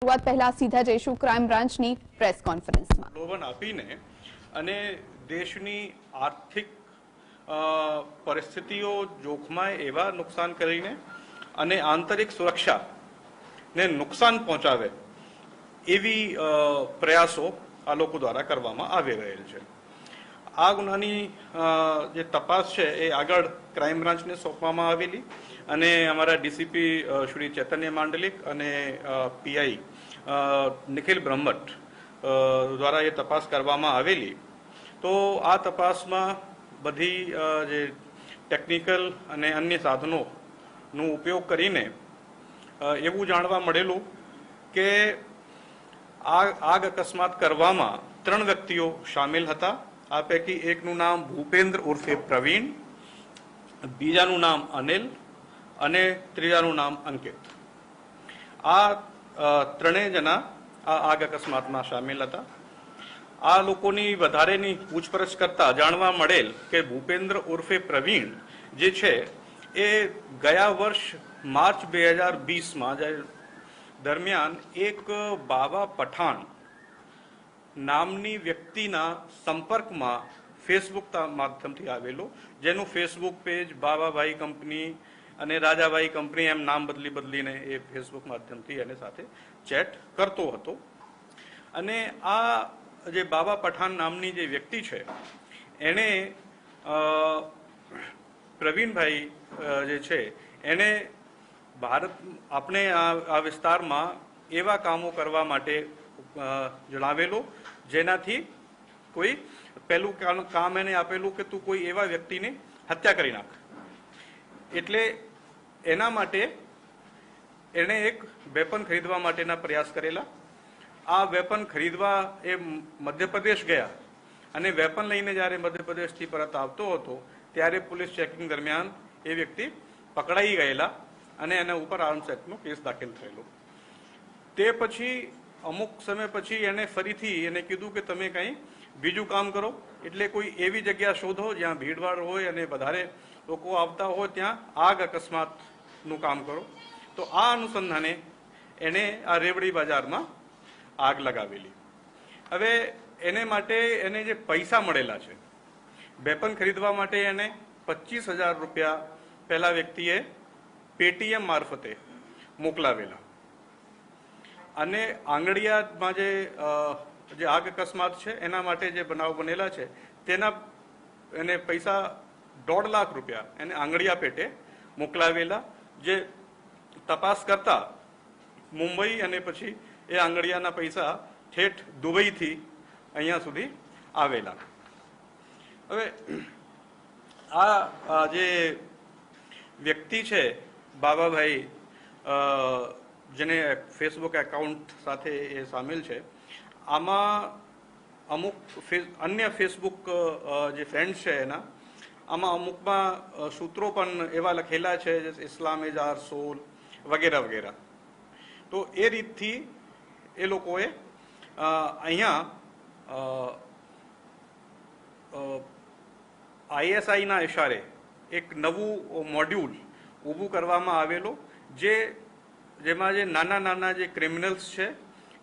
શરૂઆત પહેલા સીધા જઈશું ક્રાઇમ બ્રાન્ચની પ્રેસ કોન્ફરન્સમાં. લોભન આપીને અને દેશની આર્થિક પરિસ્થિતિઓ જોખમાય એવા નુકસાન કરીને અને આંતરિક સુરક્ષાને નુકસાન પહોંચાવે એવી પ્રયાસો આ લોકો દ્વારા કરવામાં આવી રહેલ છે. આ ગુનાની જે તપાસ છે એ આગળ ક્રાઇમ બ્રાન્ચને સોંપવામાં આવેલી અને અમારા ડીસીપી શ્રી ચૈતન્ય માંડલિક અને પીઆઈ નિખિલ બ્રહ્મભટ્ટ દ્વારા એ તપાસ કરવામાં આવેલી. તો આ તપાસમાં બધી જે ટેકનિકલ અને અન્ય સાધનોનો ઉપયોગ કરીને એવું જાણવા મળેલું કે આગ અકસ્માત કરવામાં 3 વ્યક્તિઓ સામેલ હતા. આ પૈકી એકનું નામ ભૂપેન્દ્ર ઉર્ફે પ્રવીણ, બીજાનું નામ અનિલ અને ત્રીજાનું નામ અંકિત. આ ત્રણેય જણા આ આગ અકસ્માતમાં સામેલ હતા. આ લોકોની વધારેની પૂછપરછ કરતા જાણવા મળેલ કે ભૂપેન્દ્ર ઉર્ફે પ્રવીણ જે છે એ ગયા વર્ષ માર્ચ 2020માં દરમિયાન એક બાબા પઠાણ નામની વ્યક્તિના સંપર્કમાં ફેસબુક માધ્યમથી આવેલો, જેનું ફેસબુક પેજ બાબાભાઈ કંપની અને રાજાભાઈ કંપની એમ નામ બદલીને એ ફેસબુક માધ્યમથી એની સાથે ચેટ કરતો હતો. અને આ જે બાબા પઠાણ નામની જે વ્યક્તિ છે એણે પ્રવીણભાઈ જે છે એને આપણે આ વિસ્તારમાં એવા કામો કરવા માટે જણાવેલો જેનાથી કોઈ પહેલું કામ એને આપેલું કે તું કોઈ એવા વ્યક્તિને હત્યા કરી નાખ. એટલે એના માટે એણે એક વેપન ખરીદવા માટેના પ્રયાસ કરેલા. આ વેપન ખરીદવા એ મધ્યપ્રદેશ ગયા અને વેપન લઈને જ્યારે મધ્યપ્રદેશથી પરત આવતો હતો ત્યારે પોલીસ ચેકિંગ દરમિયાન એ વ્યક્તિ પકડાઈ ગયેલા અને એના ઉપર આર્મ્સ એક્ટનો કેસ દાખલ થયેલો. તે પછી અમુક સમય પછી એને ફરીથી એને કીધું કે તમે કંઈ બીજું કામ કરો, એટલે કોઈ એવી જગ્યા શોધો જ્યાં ભીડભાડ હોય અને વધારે લોકો આવતા હોય, ત્યાં આગ અકસ્માતનું કામ કરો. તો આ અનુસંધાને એને આ રેવડી બજારમાં આગ લગાવેલી. હવે એને માટે એને જે પૈસા મળેલા છે વેપન ખરીદવા માટે એને 25,000 રૂપિયા પહેલા વ્યક્તિએ પેટીએમ મારફતે મોકલાવેલા. અને આંગળીયામાં જે આગ અકસ્માત છે એના માટે જે બનાવ બનેલા છે તેના એને પૈસા 1.5 લાખ રૂપિયા એને આંગળીયા પેટે મોકલાવેલા, જે તપાસ કરતા મુંબઈ અને પછી એ આંગળીયાના પૈસા ઠેઠ દુબઈથી અહીંયા સુધી આવેલા. હવે આ જે વ્યક્તિ છે બાબાભાઈ જેને ફેસબુક એકાઉન્ટ સાથે એ સામેલ છે, આમાં અમુક અન્ય ફેસબુક જે ફ્રેન્ડ્સ છે એના આમાં અમુકમાં સૂત્રો પણ એવા લખેલા છે ઇસ્લામ ઇઝ આર સોલ વગેરે વગેરે. તો એ રીતથી એ લોકોએ અહીંયા ISIના ઇશારે એક નવું મોડ્યુલ ઊભું કરવામાં આવેલો, જેમાં જે નાના જે ક્રિમિનલ્સ છે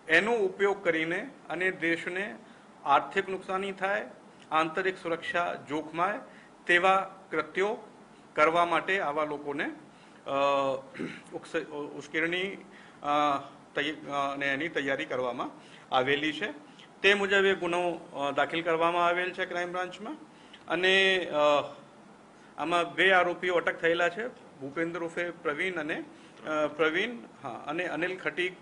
એનો ઉપયોગ કરીને અને દેશને આર્થિક નુકસાની થાય, આંતરિક સુરક્ષા જોખમાય તેવા કૃત્યો કરવા માટે આવા લોકોને ઉશ્કેરણી અને એની તૈયારી કરવામાં આવેલી છે. તે મુજબ એ ગુનો દાખલ કરવામાં આવેલ છે ક્રાઇમ બ્રાન્ચમાં. અને આમાં 2 આરોપીઓ અટક થયેલા છે, ભૂપેન્દ્ર ઉર્ફે પ્રવીણ અને અનિલ ખટીક.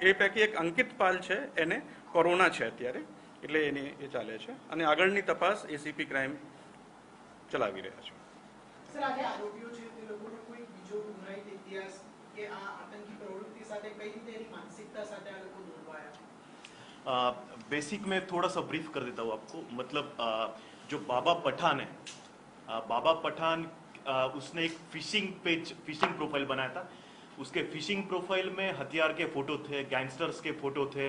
એ પૈકી એક અંકિત પાલ છે, એને કોરોના છે અત્યારે, એટલે એની એ ચાલે છે અને આગળની તપાસ એસીપી ક્રાઇમ ચલાવી રહ્યા છે. સર, આ જે આરોપીઓ છે તે લોકોનો કોઈ બીજો ગુનાહિત ઇતિહાસ કે આ આતંકી પ્રવૃત્તિ સાથે કઈ રીતે એની માનસિકતા સાથે આ લોકો જોડાયા? बेसिक में थोड़ा सा ब्रीफ कर देता हूँ आपको. मतलब जो बाबा पठान है, बाबा पठान उसने एक फिशिंग प्रोफाइल बनाया था. उसके फिशिंग प्रोफाइल में हथियार के फोटो थे, गैंगस्टर्स के फोटो थे.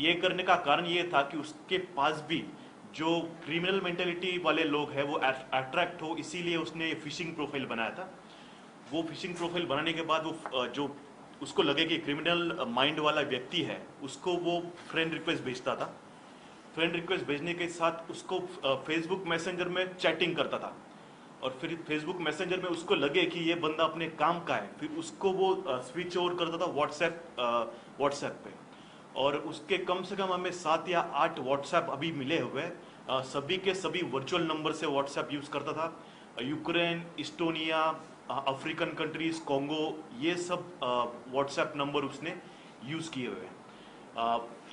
ये करने का कारण ये था कि उसके पास भी जो क्रिमिनल मेंटेलिटी वाले लोग हैं वो अट्रैक्ट हो, इसीलिए उसने फिशिंग प्रोफाइल बनाया था. वो फिशिंग प्रोफाइल बनाने के बाद वो जो उसको लगे कि क्रिमिनल माइंड वाला व्यक्ति है, उसको वो फ्रेंड रिक्वेस्ट भेजता था। फ्रेंड रिक्वेस्ट भेजने के साथ उसको फेसबुक मैसेंजर में चैटिंग करता था, और फिर फेसबुक मैसेंजर में उसको लगे कि ये बंदा अपने काम का है, फिर उसको वो स्विच ओवर करता था व्हाट्सएप पे। और उसके कम से कम हमें 7 या 8 व्हाट्सएप अभी मिले हुए हैं। सभी के सभी वर्चुअल नंबर से व्हाट्सएप यूज करता था। Ukraine, Estonia, African countries, Congo, ये सब व्हाट्सएप नंबर उसने यूज किए हुए हैं।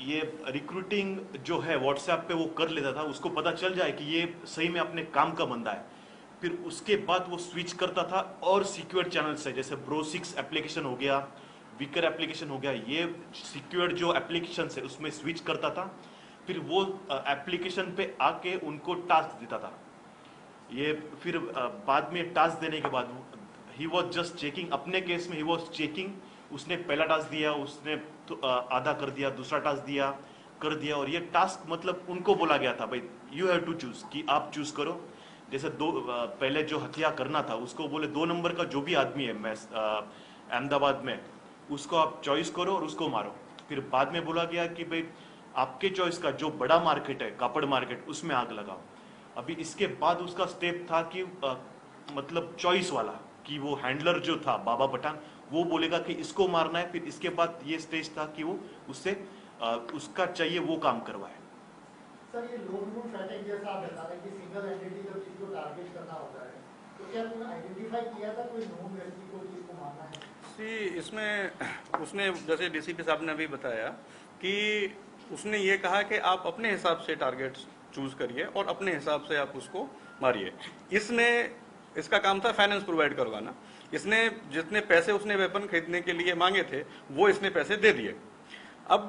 ये रिक्रूटिंग जो है व्हाट्सएप पे वो कर लेता था, उसको पता चल जाए कि ये सही में अपने काम का बंदा है, फिर उसके बाद वो स्विच करता था और सिक्योर्ड चैनल से, जैसे ब्रो6 एप्लीकेशन हो गया, विकर एप्लीकेशन हो गया, ये सिक्योर्ड जो एप्लीकेशन है उसमें स्विच करता था। फिर वो एप्लीकेशन पे आके उनको टास्क देता था। ये फिर बाद में टास्क देने के बाद ही वॉज जस्ट चेकिंग, अपने केस में ही वॉज चेकिंग, उसने पहला टास्क दिया, उसने तो आधा कर दिया, दूसरा टास्क दिया, कर दिया, और ये टास्क मतलब उनको बोला गया था भाई यू हैव टू चूज, कि आप चूज करो। जैसे पहले जो हत्या करना था उसको बोले 2 नंबर का जो भी आदमी है अहमदाबाद में, उसको आप चॉइस करो और उसको मारो। फिर बाद में बोला गया कि भाई आपके चॉइस का जो बड़ा मार्केट है, कापड़ मार्केट, उसमें आग लगाओ। अभी इसके बाद उसका स्टेप था कि मतलब चॉइस वाला, कि वो हैंडलर जो था बाबा पठान, वो बोलेगा कि इसको मारना है। फिर इसके बाद ये स्टेज था कि वो उससे उसका चाहिए वो काम करवाए। सर, ये लोन रूट स्ट्रैटेजी जैसा आप बता रहे हैं कि सिंगल एंटिटी जब चीज को टारगेट करना होता है, तो क्या आपने आइडेंटिफाई किया था कोई नोन व्यक्ति को कि इसको मारना है? इसमें उसने, जैसे डीसीपी साहब ने अभी बताया, कि उसने ये कहा कि आप अपने हिसाब से टारगेट चूज करिए और अपने हिसाब से आप उसको मारिए। इसका काम था फाइनेंस प्रोवाइड करवाना। इसने जितने पैसे उसने वेपन खरीदने के लिए मांगे थे वो इसने पैसे दे दिए। अब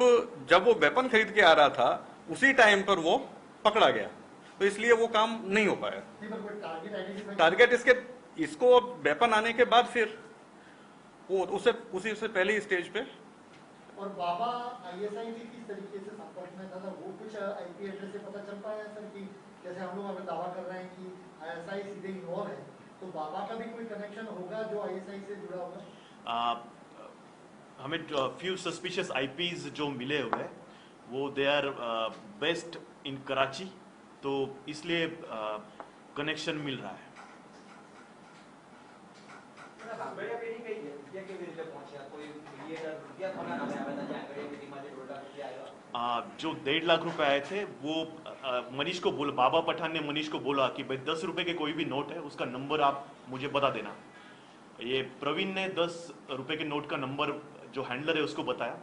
जब वो वेपन खरीद के आ रहा था उसी टाइम पर वो पकड़ा गया, तो इसलिए वो काम नहीं हो पाया। टारगेट इसको वेपन आने के बाद फिर वो उसी से पहले स्टेज पे। और बाबा आईएसआई से किस तरीके से संपर्क में था, वो कुछ आईपी एड्रेस से पता चल पाया सर? कि जैसे हम लोग अगर दावा कर रहे हैं कि आईएसआई सीधे इन्वॉल्व है, तो बाबा का भी कोई कनेक्शन होगा जो आईएसआई से जुड़ा होगा? हमें फ्यू सस्पिशियस आईपीज जो मिले हुए हैं वो they are based in Karachi, तो इसलिए कनेक्शन मिल रहा है। जो 1.5 लाख रुपए आए थे वो मनीष को बोला, बाबा पठान ने मनीष को बोला कि भाई 10 रुपए के कोई भी नोट है उसका नंबर आप मुझे बता देना। ये प्रवीण ने 10 रुपए के नोट का नंबर जो हैंडलर है उसको बताया।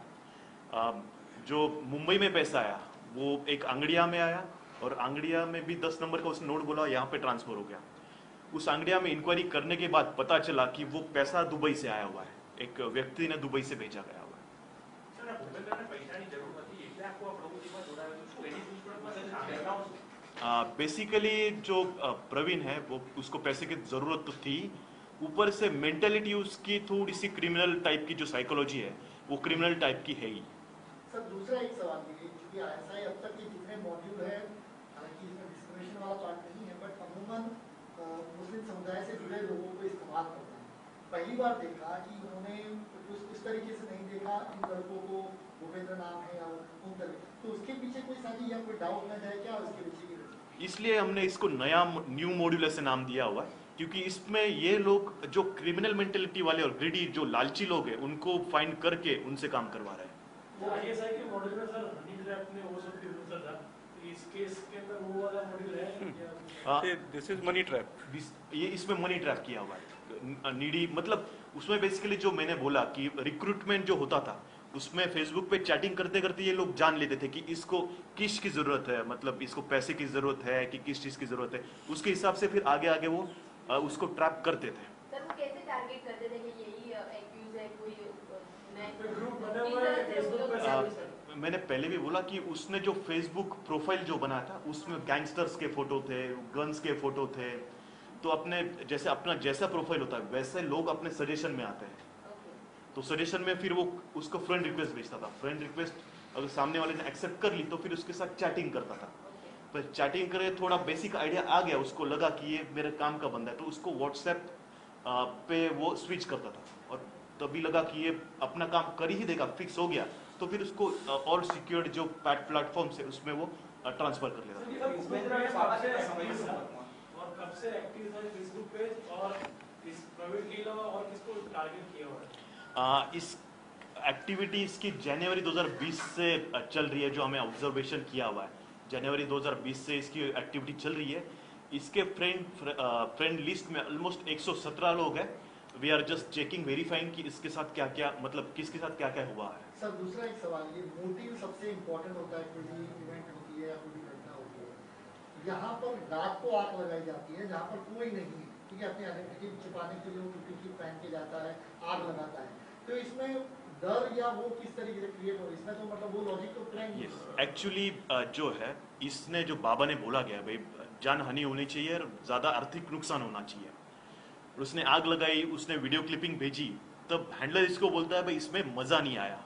जो मुंबई में पैसा आया वो एक आंगड़िया में आया, और आंगड़िया में भी 10 नंबर का उसने नोट बोला, यहाँ पे ट्रांसफर हो गया। उस आंगड़िया में इंक्वायरी करने के बाद पता चला कि वो पैसा दुबई से आया हुआ है, एक व्यक्ति ने दुबई से भेजा गया हुआ है। बेसिकली जो प्रवीण है वो, उसको पैसे की जरूरत तो थी, ऊपर से मेंटेलिटी उसकी थोड़ी सी क्रिमिनल टाइप की, जो साइकोलॉजी है वो क्रिमिनल टाइप की है ही। सर, दूसरा एक सवाल ये, क्योंकि आईएसआई अब तक के जितने मॉड्यूल है, हालांकि इसमें डिस्क्रिमिनेशन वाला पार्ट नहीं है, बट अमूमन मुस्लिम समुदाय से जुड़े लोगों को इस्तेमाल करते हैं। पहली बार देखा कि उन्होंने इस तरीके से नहीं देखा इन लड़कों को, भूपेंद्र नाम है या उन तरीके, तो उसके पीछे कोई साथी या कोई डाउट न जाए क्या उसके पीछे की? इसलिए हमने इसको न्यू मॉड्यूल ऐसे नाम दिया हुआ है, क्योंकि इसमें ये लोग जो क्रिमिनल मेंटेलिटी वाले और ग्रीडी जो लालची लोग हैं उनको फाइंड करके उनसे काम करवा रहे हैं। वो आईएसआई के मॉड्यूल में सर हनी ट्रैप में वो सब भी होता था, इस केस के अंदर वो वाला मॉड्यूल है? This is money trap. ये इसमें मनी ट्रैप किया हुआ है, नीडी, मतलब उसमें बेसिकली जो मैंने बोला कि रिक्रूटमेंट जो होता था उसमें फेसबुक पे चैटिंग करते करते ये लोग जान लेते थे कि इसको किस की जरूरत है, मतलब इसको पैसे की जरूरत है कि किस चीज की जरूरत है, उसके हिसाब से फिर आगे आगे वो उसको ट्रैप करते थे। सर, वो कैसे टारगेट करते थे कि यही एक्यूज है, कोई ग्रुप बना हुआ है फेसबुक पे? मैंने पहले भी बोला कि उसने जो फेसबुक प्रोफाइल जो बनाया था उसमें गैंगस्टर्स के फोटो थे, गन्स के फोटो थे, तो अपने जैसे अपना जैसा प्रोफाइल होता है वैसे लोग अपने सजेशन में आते हैं, तो सजेशन में फिर वो उसको फ्रेंड रिक्वेस्ट भेजता था। फ्रेंड रिक्वेस्ट अगर सामने वाले ने एक्सेप्ट कर ली तो फिर उसके साथ चैटिंग करता था। पर चैटिंग करे थोड़ा बेसिक आइडिया आ गया, उसको लगा कि ये मेरे काम का बंदा है, तो उसको व्हाट्सएप पे वो स्विच करता था और तभी लगा कि ये अपना काम कर ही देगा, फिक्स हो गया, तो फिर उसको और सिक्योर्ड जो प्लेटफॉर्म से उसमें वो ट्रांसफर कर लेता। और कब से एक्टिव है फेसबुक पेज और इस प्रवीण के अलावा और किसको टारगेट किया हुआ है? इस एक्टिविटीज की जनवरी 2020 से चल रही है, जो हमें ऑब्जर्वेशन किया हुआ है। जनवरी 2020 से इसकी एक्टिविटी चल रही है। इसके फ्रेंड लिस्ट में ऑलमोस्ट 117 लोग हैं। We are just checking, verifying कि इसके साथ क्या क्या, मतलब किसके साथ क्या क्या हुआ है। सर दूसरा एक सवाल, ये मोटिव सबसे इम्पोर्टेंट होता है, कोई भी इवेंट होती है या कोई भी घटना होती है, यहाँ पर रात को आग लगाई जाती है जहाँ पर कोई नहीं है, ठीक है, अपनी आइडेंटिटी छुपाने के लिए वो टूटी पहन के जाता है, आग लगाता है, तो इसमें डर या वो किस तरीके से क्रिएट हो, इसमें तो मतलब वो लॉजिक तो क्रैक एक्चुअली जो है, इसने जो बाबा ने बोला गया भाई जान हानि होनी चाहिए और ज्यादा आर्थिक नुकसान होना चाहिए, उसने आग लगाई, उसने वीडियो क्लिपिंग भेजी, तब हैंडलर इसको बोलता है भाई इसमें मजा नहीं आया।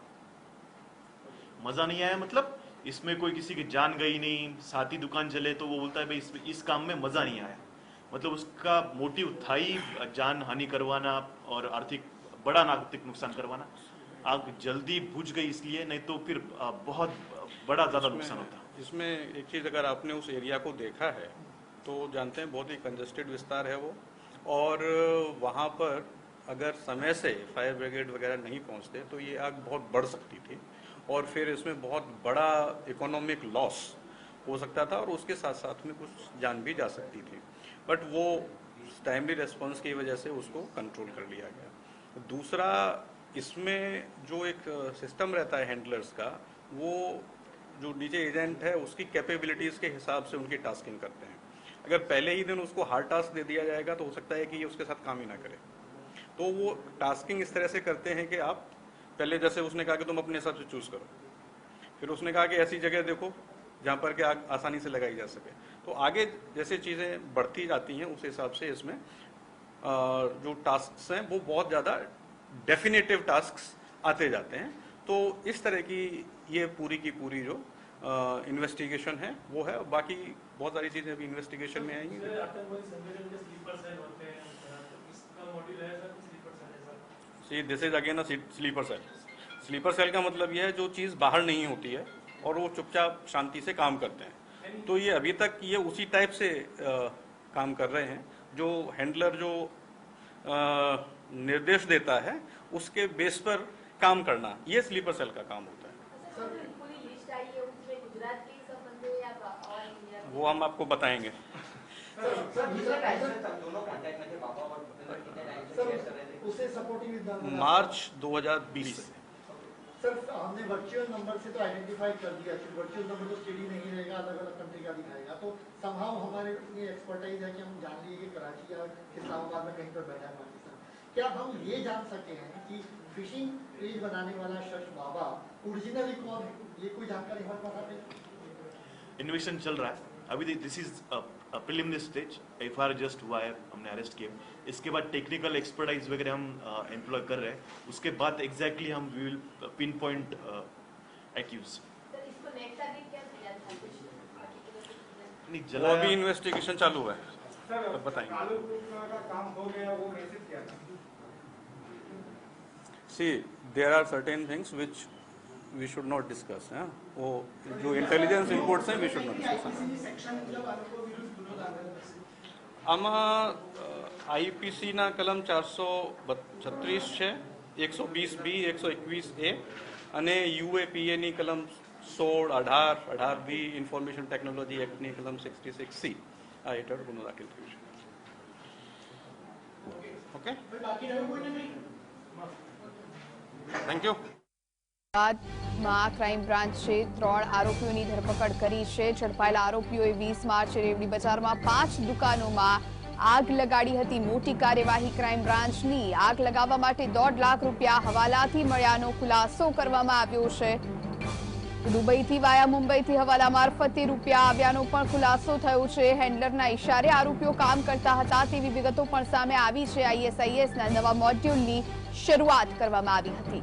मजा नहीं आया मतलब इसमें कोई किसी की जान गई नहीं, साथ ही दुकान चले, तो वो बोलता है भाई इस काम में मजा नहीं आया। मतलब उसका मोटिव था ही जान हानि करवाना और बड़ा आर्थिक नुकसान करवाना। आग जल्दी बुझ गई इसलिए, नहीं तो फिर बहुत बड़ा ज्यादा नुकसान होता। इसमें एक चीज़, अगर आपने उस एरिया को देखा है तो जानते हैं बहुत ही कंजस्टेड विस्तार है वो, और वहाँ पर अगर समय से फायर ब्रिगेड वगैरह नहीं पहुँचते तो ये आग बहुत बढ़ सकती थी और फिर इसमें बहुत बड़ा इकोनॉमिक लॉस हो सकता था और उसके साथ साथ में कुछ जान भी जा सकती थी, बट वो टाइमली रिस्पॉन्स की वजह से उसको कंट्रोल कर लिया गया। दूसरा, इसमें जो एक सिस्टम रहता है हैंडलर्स का, वो जो नीचे एजेंट है उसकी कैपेबिलिटीज़ के हिसाब से उनकी टास्किंग करते हैं। अगर पहले ही दिन उसको हार्ड टास्क दे दिया जाएगा तो हो सकता है कि ये उसके साथ काम ही ना करे, तो वो टास्किंग इस तरह से करते हैं कि आप पहले, जैसे उसने कहा कि तुम अपने हिसाब से चूज़ करो, फिर उसने कहा कि ऐसी जगह देखो जहाँ पर कि आग आसानी से लगाई जा सके, तो आगे जैसे चीज़ें बढ़ती जाती हैं उस हिसाब से इसमें जो टास्क हैं वो बहुत ज़्यादा डेफिनेटिव टास्क्स आते जाते हैं। तो इस तरह की ये पूरी की पूरी जो इन्वेस्टिगेशन है वो है, बाकी बहुत सारी चीज़ें अभी इन्वेस्टिगेशन में आएंगी। See this is again a sleeper cell. Sleeper cell का मतलब ये है जो चीज़ बाहर नहीं होती है और वो चुपचाप शांति से काम करते हैं। तो ये अभी तक ये उसी टाइप से काम कर रहे हैं, जो हैंडलर जो निर्देश देता है उसके बेस पर काम करना, ये स्लीपर सेल का काम होता है। वो हम आपको बताएंगे। मार्च 2020 से। सर हमने वर्चुअल नंबर से तो आइडेंटिफाई कर दिया, वर्चुअल नंबर तो स्टेडी नहीं रहेगा, अलग अलग कंट्री का दिखाएगा, तो समहाउ हमारे ये एक्सपर्टाइज है कि हम जान लिए कि कराची या इस्लामाबाद में कहीं पर बैठा है पाकिस्तान। क्या हम ये जान सकते हैं कि फिशिंग पेज बनाने वाला शख्स बाबा ओरिजिनली कौन है? ये कोई जानकारी हमारे पास आती है? इन्वेस्टिगेशन चल रहा है अभी, this is preliminary stage. FIR just हुआ है, हमने अरेस्ट किया, इसके बाद टेक्निकल एक्सपर्टाइज वगैरह हम एम्प्लॉय कर रहे हैं, उसके बाद एग्जैक्टली हम we will pinpoint accuse. वो अभी इन्वेस्टिगेशन चालू है, तो बताएंगे। See there are certain things which we should not discuss. वो जो इंटेलिजेंस इनपुट्स हैं वी शुड नॉट डिस्कस। આમાં આઈપીસીના કલમ 436 છે, 120B, 121A અને યુએપીએની કલમ 16, 18, 18B, ઇન્ફોર્મેશન ટેકનોલોજી એક્ટની કલમ 66C આ હેઠળ ગુનો દાખલ થયો છે। Okay, thank you. બાદમાં ક્રાઇમ બ્રાન્ચે 3 આરોપીઓની ધરપકડ કરી છે। ઝડપાયેલા આરોપીઓએ 20 માર્ચે રેવડી બજારમાં 5 દુકાનોમાં આગ લગાડી હતી। મોટી કાર્યવાહી ક્રાઇમ બ્રાન્ચની। આગ લગાવવા માટે 1.5 લાખ રૂપિયા હવાલાથી મળ્યાનો ખુલાસો કરવામાં આવ્યો છે। દુબઈથી વાયા મુંબઈથી હવાલા મારફતે રૂપિયા આવ્યાનો પણ ખુલાસો થયો છે। હેન્ડલરના ઇશારે આરોપીઓ કામ કરતા હતા તેવી વિગતો પણ સામે આવી છે। આઈએસઆઈએસના નવા મોડ્યુલની શરૂઆત કરવામાં આવી હતી।